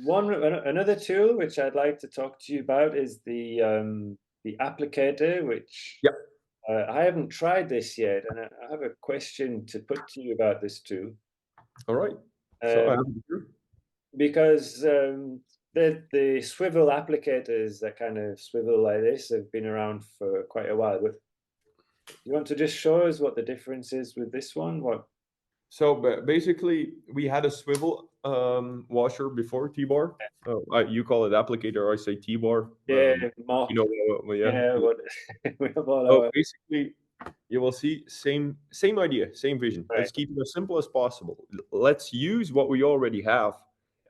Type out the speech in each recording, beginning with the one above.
Another tool which I'd like to talk to you about is the applicator, which Yeah. I haven't tried this yet, and I have a question to put to you about this tool. All right. So I have Um, it here. because the swivel applicators that kind of swivel like this have been around for quite a while. But you want to just show us what the difference is with this one? What? So basically, we had a swivel washer before T-bar. You call it applicator, I say T-bar. Yeah, You know, yeah. yeah, what we have all So our basically, you will see same idea, same vision. right. Let's keep it as simple as possible. Let's use what we already have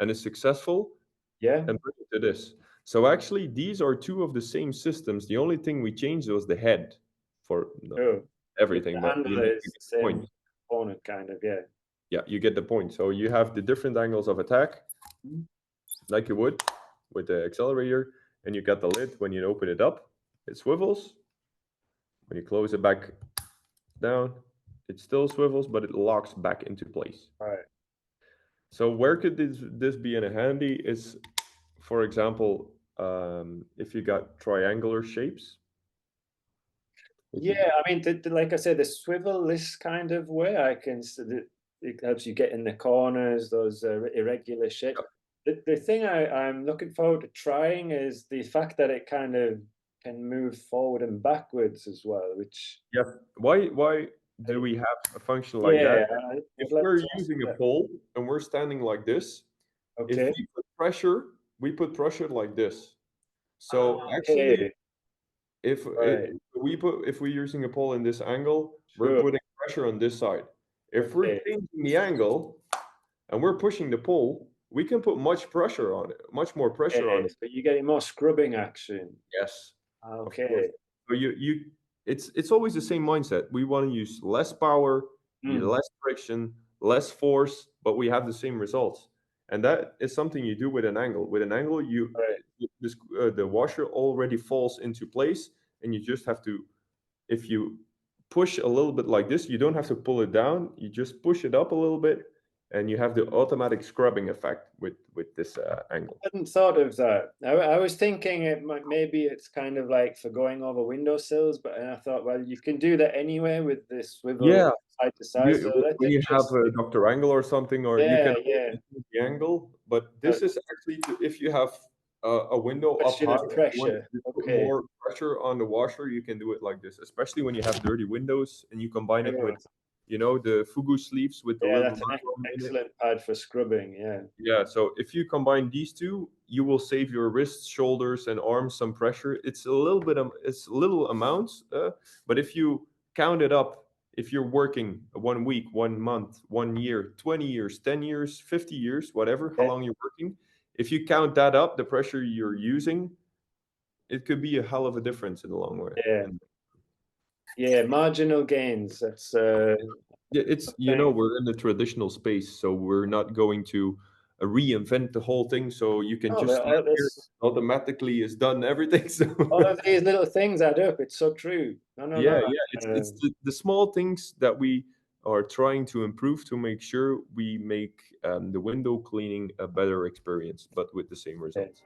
and is successful Yeah. and bring it to this. So actually, these are two of the same systems. The only thing we changed was the head for Oh, but everything, the but handle you is get the the point. same component, kind of. Yeah. Yeah, you get the point. So you have the different angles of attack, like you would with the accelerator, and you got the lid. When you open it up, it swivels. When you close it back down, it still swivels, but it locks back into place. Right. So where could this be in a handy is, for example, if you got triangular shapes. If you, Yeah, I mean, like I said, the swivel this kind of way, it helps you get in the corners, those irregular shapes. The thing I'm looking forward to trying is the fact that it kind of can move forward and backwards as well, which yeah. Why do I, we have a function like that? yeah, If I'd like we're to ask using a that. pole and we're standing like this, if Okay. we put pressure like this. Ah, So actually, okay. if Right. if we're using a pole in this angle, we're Sure. putting pressure on this side. If we're Okay. changing the angle and we're pushing the pole, we can put much pressure on it, much more pressure on Okay. it. So you're getting more scrubbing action. Yes, of course. Okay. So it's always the same mindset. We want to use less power, Mm. less friction, less force, but we have the same results. And that is something you do with an angle. With an angle, Right. the washer already falls into place, and you just have to, if you push a little bit like this, you don't have to pull it down. You just push it up a little bit, and you have the automatic scrubbing effect with this angle. Hadn't thought of that. I was thinking maybe it's kind of like for going over windowsills, but and I thought, well, you can do that anyway with this swivel Yeah, side to side, so that's when you have a interesting. Dr. Angle or something, or you can Yeah, always yeah. change the angle, but Uh, this is actually if you have a window up Question high of and you want pressure. to put Okay. more pressure on the washer, you can do it like this, especially when you have dirty windows and you combine it with, Sure. the Fugu sleeves with the Yeah, little that's an Moerman in it. excellent pad for scrubbing. Yeah. Yeah, so if you combine these two, you will save your wrists, shoulders, and arms some pressure. It's a little bit, it's little amounts, but if you count it up, if you're working 1 week, 1 month, 1 year, 20 years, 10 years, 50 years, whatever, how Yeah. long you're working, if you count that up, the pressure you're using, it could be a hell of a difference in the long run. Yeah. And Yeah. Marginal gains. That's yeah, it's, thing. we're in the traditional space, so we're not going to reinvent the whole thing. So you can Oh, just stand here, this automatically is done everything. So all of these little things add up. It's so true. No, no, yeah, no. yeah, it's the small things that we are trying to improve to make sure we make the window cleaning a better experience, but with the same Yeah. results.